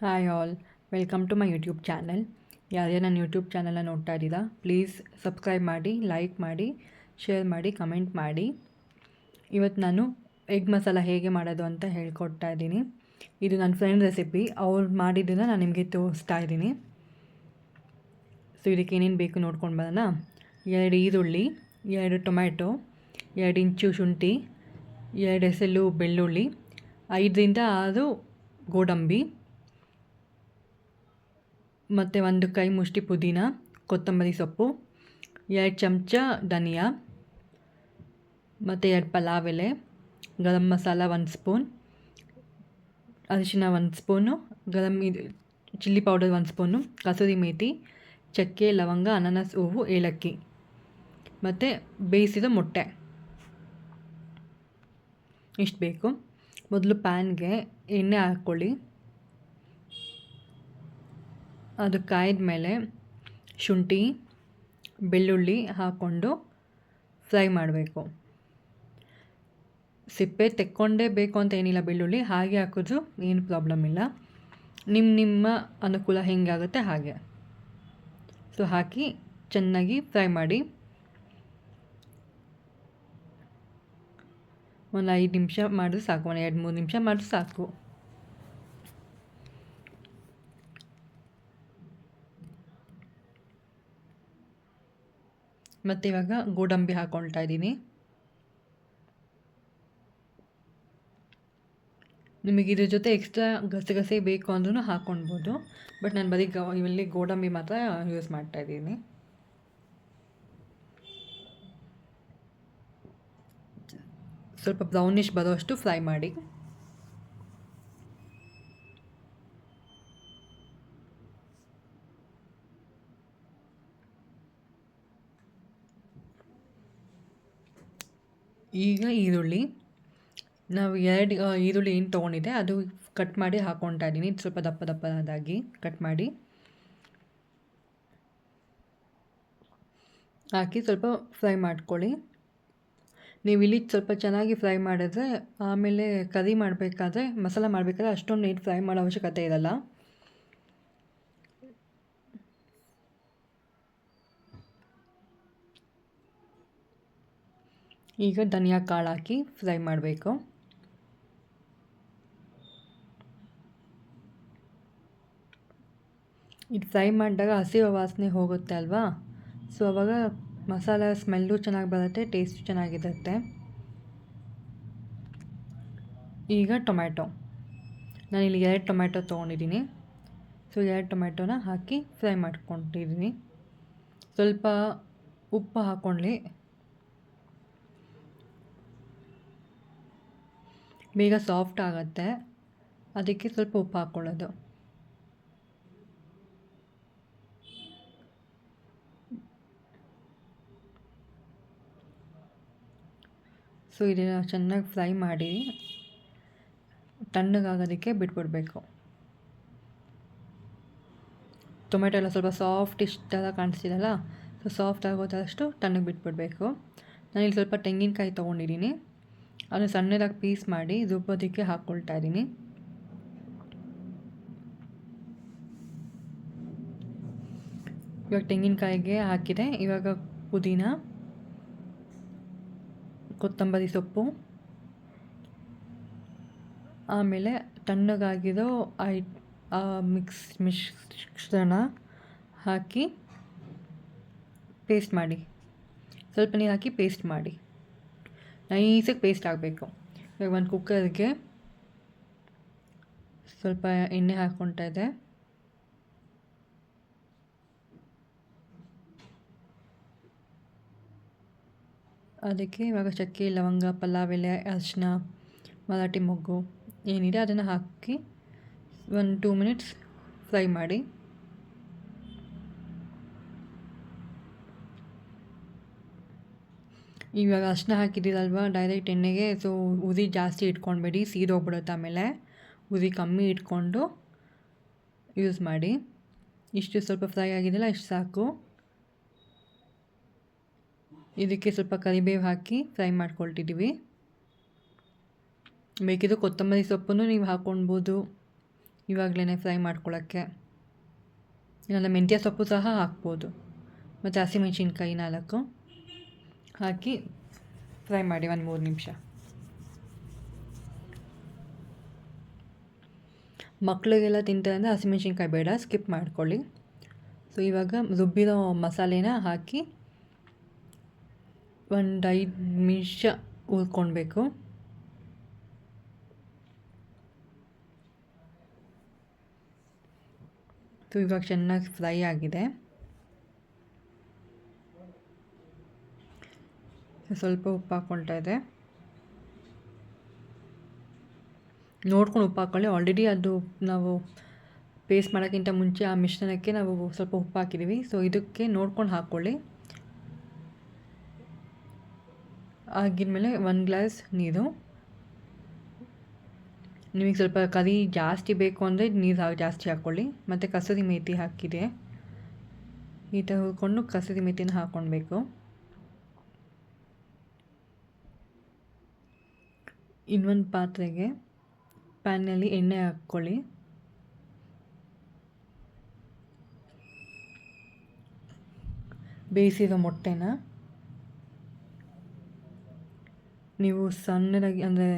Hi all, welcome to my YouTube channel. ಯಾರೇ ನನ್ನ YouTube ಚಾನಲ್ನ ನೋಡ್ತಾ ಇದ್ದೀರಾ, ಪ್ಲೀಸ್ ಸಬ್ಸ್ಕ್ರೈಬ್ ಮಾಡಿ, ಲೈಕ್ ಮಾಡಿ, ಶೇರ್ ಮಾಡಿ, ಕಮೆಂಟ್ ಮಾಡಿ. ಇವತ್ತು ನಾನು ಎಗ್ ಮಸಾಲ ಹೇಗೆ ಮಾಡೋದು ಅಂತ ಹೇಳ್ಕೊಡ್ತಾ ಇದ್ದೀನಿ. ಇದು ನನ್ನ ಫ್ರೆಂಡ್ ರೆಸಿಪಿ. ಅವ್ರು ಮಾಡಿದ್ದನ್ನು ನಾನು ನಿಮಗೆ ತೋರಿಸ್ತಾ ಇದ್ದೀನಿ. ಸೊ ಇದಕ್ಕೆ ಏನೇನು ಬೇಕು ನೋಡ್ಕೊಂಡು ಬರೋಣ. 2 ಈರುಳ್ಳಿ, 2 ಟೊಮ್ಯಾಟೊ, 2 ಇಂಚು ಶುಂಠಿ, 2 ಎಸಳು ಬೆಳ್ಳುಳ್ಳಿ, 5ರಿಂದ 6 ಗೋಡಂಬಿ, ಮತ್ತು 1 ಕೈ ಮುಷ್ಟಿ ಪುದೀನ, ಕೊತ್ತಂಬರಿ ಸೊಪ್ಪು, 2 ಚಮಚ ಧನಿಯಾ, ಮತ್ತು 2 ಪಲಾವ್ ಎಲೆ, ಗರಂ ಮಸಾಲ 1 ಸ್ಪೂನ್, ಅರಿಶಿನ 1 spoon, chilli powder 1 spoon, kasuri methi, ಚಕ್ಕೆ, ಲವಂಗ, ಅನಾನಸ್ ಹೂವು, ಏಲಕ್ಕಿ, ಮತ್ತು ಬೇಯಿಸಿದ ಮೊಟ್ಟೆ. ಇಷ್ಟು ಬೇಕು. ಮೊದಲು ಪ್ಯಾನ್ಗೆ ಎಣ್ಣೆ ಹಾಕ್ಕೊಳ್ಳಿ. ಅದು ಕಾಯ್ದ ಮೇಲೆ ಶುಂಠಿ ಬೆಳ್ಳುಳ್ಳಿ ಹಾಕ್ಕೊಂಡು ಫ್ರೈ ಮಾಡಬೇಕು. ಸಿಪ್ಪೆ ತೆಕ್ಕೊಂಡೇ ಬೇಕು ಅಂತ ಏನಿಲ್ಲ, ಬೆಳ್ಳುಳ್ಳಿ ಹಾಗೆ ಹಾಕಿದ್ರು ಏನು ಪ್ರಾಬ್ಲಮ್ ಇಲ್ಲ. ನಿಮ್ಮ ಅನುಕೂಲ ಹೆಂಗಾಗುತ್ತೆ ಹಾಗೆ. ಸೊ ಹಾಕಿ ಚೆನ್ನಾಗಿ ಫ್ರೈ ಮಾಡಿ. ಒಂದು 5 ನಿಮಿಷ ಮಾಡಿದ್ರೆ ಸಾಕು, ಒಂದು 2-3 ನಿಮಿಷ ಮಾಡಿದ್ರೆ ಸಾಕು. ಮತ್ತು ಇವಾಗ ಗೋಡಂಬಿ ಹಾಕ್ಕೊಳ್ತಾ ಇದ್ದೀನಿ. ನಿಮಗೆ ಇದ್ರ ಜೊತೆ ಎಕ್ಸ್ಟ್ರಾ ಗಸಗಸೆ ಬೇಕು ಅಂದ್ರೂ ಹಾಕ್ಕೊಳ್ಬೋದು, ಬಟ್ ನಾನು ಬರೀ ಇಲ್ಲಿ ಗೋಡಂಬಿ ಮಾತ್ರ ಯೂಸ್ ಮಾಡ್ತಾಯಿದ್ದೀನಿ. ಸ್ವಲ್ಪ ಬ್ರೌನಿಷ್ ಬರೋಷ್ಟು ಫ್ರೈ ಮಾಡಿ. ಈಗ ಈರುಳ್ಳಿ, ನಾವು 2 ಈರುಳ್ಳಿ ಏನು ತೊಗೊಂಡಿದ್ದೆ ಅದು ಕಟ್ ಮಾಡಿ ಹಾಕ್ಕೊಳ್ತಾ ಇದ್ದೀನಿ. ಸ್ವಲ್ಪ ದಪ್ಪ ದಪ್ಪದಾಗಿ ಕಟ್ ಮಾಡಿ ಹಾಕಿ ಸ್ವಲ್ಪ ಫ್ರೈ ಮಾಡ್ಕೊಳ್ಳಿ. ನೀವು ಇಲ್ಲಿ ಸ್ವಲ್ಪ ಚೆನ್ನಾಗಿ ಫ್ರೈ ಮಾಡಿದ್ರೆ ಆಮೇಲೆ ಕರಿ ಮಾಡಬೇಕಾದ್ರೆ, ಮಸಾಲ ಮಾಡಬೇಕಾದ್ರೆ ಅಷ್ಟೊಂದು ನೀರು ಫ್ರೈ ಮಾಡೋ ಅವಶ್ಯಕತೆ ಇರಲ್ಲ. ಈಗ ಧನಿಯಾ ಕಾಳು ಹಾಕಿ ಫ್ರೈ ಮಾಡಬೇಕು. ಇದು ಫ್ರೈ ಮಾಡಿದಾಗ ಹಸಿ ವಾಸನೆ ಹೋಗುತ್ತೆ ಅಲ್ವಾ, ಸೊ ಆವಾಗ ಮಸಾಲ ಸ್ಮೆಲ್ಲು ಚೆನ್ನಾಗಿ ಬರುತ್ತೆ, ಟೇಸ್ಟ್ ಚೆನ್ನಾಗಿರುತ್ತೆ. ಈಗ ಟೊಮ್ಯಾಟೊ, ನಾನಿಲ್ಲಿ 2 ಟೊಮ್ಯಾಟೊ ತೊಗೊಂಡಿದ್ದೀನಿ. ಸೊ 2 ಟೊಮ್ಯಾಟೊನ ಹಾಕಿ ಫ್ರೈ ಮಾಡ್ಕೊಂಡಿದ್ದೀನಿ. ಸ್ವಲ್ಪ ಉಪ್ಪು ಹಾಕ್ಕೊಳ್ಳಿ, ಬೇಗ ಸಾಫ್ಟ್ ಆಗುತ್ತೆ, ಅದಕ್ಕೆ ಸ್ವಲ್ಪ ಉಪ್ಪು ಹಾಕ್ಕೊಳ್ಳೋದು. ಸೊ ಇದನ್ನು ಚೆನ್ನಾಗಿ ಫ್ರೈ ಮಾಡಿ ತಣ್ಣಗಾಗೋದಕ್ಕೆ ಬಿಟ್ಬಿಡಬೇಕು. ಟೊಮೆಟೊ ಎಲ್ಲ ಸ್ವಲ್ಪ ಸಾಫ್ಟ್ ಥರ ಕಾಣಿಸ್ತಿದಲ್ಲ, ಸೊ ಸಾಫ್ಟ್ ಆಗೋದಷ್ಟು ತಣ್ಣಗೆ ಬಿಟ್ಬಿಡಬೇಕು. ನಾನಿಲ್ಲಿ ಸ್ವಲ್ಪ ತೆಂಗಿನಕಾಯಿ ತೊಗೊಂಡಿದ್ದೀನಿ, ಅದನ್ನು ಸಣ್ಣದಾಗಿ ಪೀಸ್ ಮಾಡಿ ರುಬ್ಬೋದಕ್ಕೆ ಹಾಕ್ಕೊಳ್ತಾ ಇದ್ದೀನಿ. ಇವಾಗ ತೆಂಗಿನಕಾಯಿಗೆ ಹಾಕಿದೆ. ಇವಾಗ ಪುದೀನ, ಕೊತ್ತಂಬರಿ ಸೊಪ್ಪು, ಆಮೇಲೆ ತಣ್ಣಗಾಗಿರೋ ಮಿಶ್ರಣ ಹಾಕಿ ಪೇಸ್ಟ್ ಮಾಡಿ. ಸ್ವಲ್ಪ ನೀರು ಹಾಕಿ ಪೇಸ್ಟ್ ಮಾಡಿ, ನೈಸಾಗಿ ಪೇಸ್ಟ್ ಆಗಬೇಕು. ಇವಾಗ ಒಂದು ಕುಕ್ಕರ್ಗೆ ಸ್ವಲ್ಪ ಎಣ್ಣೆ ಹಾಕ್ಕೊಳ್ತಾ ಇದೆ. ಅದಕ್ಕೆ ಇವಾಗ ಚಕ್ಕೆ, ಲವಂಗ, ಪಲಾವ್ ಎಲೆ, ಅರಿಶಿನ, ಮರಾಠಿ ಮೊಗ್ಗು ಏನಿದೆ ಅದನ್ನು ಹಾಕಿ 1-2 ಮಿನಿಟ್ಸ್ ಫ್ರೈ ಮಾಡಿ. ಇವಾಗ ಅರಿಶಿನ ಹಾಕಿದ್ದೀರಲ್ವ ಡೈರೆಕ್ಟ್ ಎಣ್ಣೆಗೆ, ಸೊ ಉರಿ ಜಾಸ್ತಿ ಇಟ್ಕೊಳ್ಬೇಡಿ, ಸೀದೋಗ್ಬಿಡುತ್ತೆ. ಆಮೇಲೆ ಉರಿ ಕಮ್ಮಿ ಇಟ್ಕೊಂಡು ಯೂಸ್ ಮಾಡಿ. ಇಷ್ಟು ಸ್ವಲ್ಪ ಫ್ರೈ ಆಗಿದೆಯಲ್ಲ, ಇಷ್ಟು ಸಾಕು. ಇದಕ್ಕೆ ಸ್ವಲ್ಪ ಕರಿಬೇವು ಹಾಕಿ ಫ್ರೈ ಮಾಡ್ಕೊಳ್ತಿದ್ದೀವಿ. ಬೇಕಿದ್ರೆ ಕೊತ್ತಂಬರಿ ಸೊಪ್ಪನ್ನು ನೀವು ಹಾಕ್ಕೊಳ್ಬೋದು, ಇವಾಗಲೇ ಫ್ರೈ ಮಾಡ್ಕೊಳ್ಳೋಕ್ಕೆ. ಇಲ್ಲಾಂದರೆ ಮೆಂತ್ಯ ಸೊಪ್ಪು ಸಹ ಹಾಕ್ಬೋದು. ಮತ್ತು ಹಸಿಮೆಣಸಿನ್ಕಾಯಿ 4 ಹಾಕಿ ಫ್ರೈ ಮಾಡಿ 1-3 ನಿಮಿಷ. ಮಕ್ಕಳಿಗೆಲ್ಲ ತಿಂತಾರೆ ಅಂದರೆ ಹಸಿಮೆಣಸಿನ್ಕಾಯಿ ಬೇಡ, ಸ್ಕಿಪ್ ಮಾಡ್ಕೊಳ್ಳಿ. ಸೊ ಇವಾಗ ರುಬ್ಬಿರೋ ಮಸಾಲೆನ ಹಾಕಿ 5 ನಿಮಿಷ ಹುರ್ಕೊಳ್ಬೇಕು. ಸೊ ಇವಾಗ ಚೆನ್ನಾಗಿ ಫ್ರೈ ಆಗಿದೆ. ಸ್ವಲ್ಪ ಉಪ್ಪು ಹಾಕ್ಕೊಳ್ತಾ ಇದೆ. ನೋಡ್ಕೊಂಡು ಉಪ್ಪು ಹಾಕ್ಕೊಳ್ಳಿ. ಆಲ್ರೆಡಿ ಅದು ನಾವು ಪೇಸ್ಟ್ ಮಾಡೋಕ್ಕಿಂತ ಮುಂಚೆ ಆ ಮಿಶ್ರಣಕ್ಕೆ ನಾವು ಸ್ವಲ್ಪ ಉಪ್ಪು ಹಾಕಿದ್ದೀವಿ. ಸೊ ಇದಕ್ಕೆ ನೋಡ್ಕೊಂಡು ಹಾಕ್ಕೊಳ್ಳಿ. ಆಗಿದ್ಮೇಲೆ 1 ಗ್ಲಾಸ್ ನೀರು. ನಿಮಗೆ ಸ್ವಲ್ಪ ಕರಿ ಜಾಸ್ತಿ ಬೇಕು ಅಂದರೆ ನೀರು ಜಾಸ್ತಿ ಹಾಕ್ಕೊಳ್ಳಿ. ಮತ್ತು ಕಸೂರಿ ಮೇಥಿ ಹಾಕಿದೆ. ಈ ಥರ ಹುರ್ಕೊಂಡು ಕಸೂರಿ ಮೇಥಿನ ಹಾಕ್ಕೊಳ್ಬೇಕು. ಇನ್ನೊಂದು ಪಾತ್ರೆಗೆ ಪ್ಯಾನ್ನಲ್ಲಿ ಎಣ್ಣೆ ಹಾಕ್ಕೊಳ್ಳಿ. ಬೇಯಿಸಿರೋ ಮೊಟ್ಟೆನ ನೀವು ಸಣ್ಣದಾಗಿ ಅಂದರೆ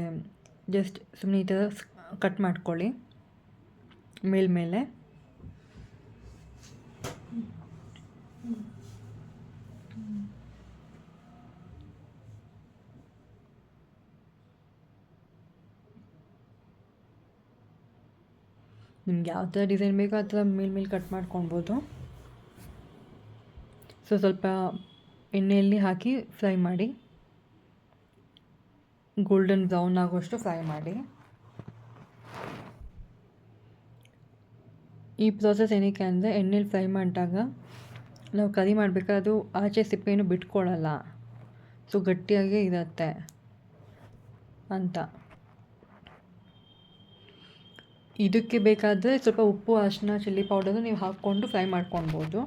ಜಸ್ಟ್ ಸುಮ್ಮನೆ ಈ ಥರ ಕಟ್ ಮಾಡ್ಕೊಳ್ಳಿ ಮೇಲ್ಮೇಲೆ. ನಿಮ್ಗೆ ಯಾವ ಥರ ಡಿಸೈನ್ ಬೇಕೋ ಆ ಥರ ಮೇಲ್ಮೇಲೆ ಕಟ್ ಮಾಡ್ಕೊಳ್ಬೋದು. ಸೊ ಸ್ವಲ್ಪ ಎಣ್ಣೆಯಲ್ಲಿ ಹಾಕಿ ಫ್ರೈ ಮಾಡಿ, ಗೋಲ್ಡನ್ ಬ್ರೌನ್ ಆಗೋಷ್ಟು ಫ್ರೈ ಮಾಡಿ. ಈ ಪ್ರೋಸೆಸ್ ಏನಕ್ಕೆ ಅಂದರೆ ಎಣ್ಣೆಲಿ ಫ್ರೈ ಮಾಡಿದಾಗ ನಾವು ಕರಿ ಮಾಡಬೇಕಾದ್ರೆ ಅದು ಆಚೆ ಸಿಪ್ಪೆಯನ್ನು ಬಿಟ್ಕೊಳ್ಳಲ್ಲ, ಸೊ ಗಟ್ಟಿಯಾಗೇ ಇರುತ್ತೆ ಅಂತ. ಇದಕ್ಕೆ ಬೇಕಾದರೆ ಸ್ವಲ್ಪ ಉಪ್ಪು, ಅರಿಶಿನ, ಚಿಲ್ಲಿ ಪೌಡರು ನೀವು ಹಾಕ್ಕೊಂಡು ಫ್ರೈ ಮಾಡ್ಕೊಳ್ಬೋದು.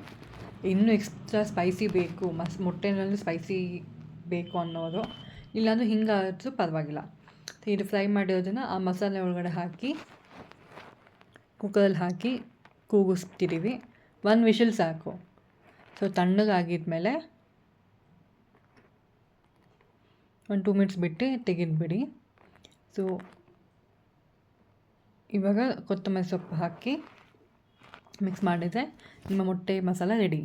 ಇನ್ನೂ ಎಕ್ಸ್ಟ್ರಾ ಸ್ಪೈಸಿ ಬೇಕು, ಮೊಟ್ಟೆನಲ್ಲಿ ಸ್ಪೈಸಿ ಬೇಕು ಅನ್ನೋರು, ಇಲ್ಲಾಂದರೆ ಹಿಂಗಾದರೂ ಪರವಾಗಿಲ್ಲ. ಇದು ಫ್ರೈ ಮಾಡಿರೋದನ್ನು ಆ ಮಸಾಲೆ ಒಳಗಡೆ ಹಾಕಿ ಕುಕ್ಕರಲ್ಲಿ ಹಾಕಿ ಕೂಗಿಸ್ತಿದ್ದೀವಿ. 1 ವಿಷಲ್ ಸಾಕು. ಸೊ ತಣ್ಣಗಾಗಿದ್ಮೇಲೆ 1-2 ಮಿನಿಟ್ಸ್ ಬಿಟ್ಟು ತೆಗೆದುಬಿಡಿ. ಸೊ ಇವಾಗ ಕೊತ್ತಂಬರಿ ಸೊಪ್ಪು ಹಾಕಿ ಮಿಕ್ಸ್ ಮಾಡಿದರೆ ನಿಮ್ಮ ಮೊಟ್ಟೆ ಮಸಾಲ ರೆಡಿ.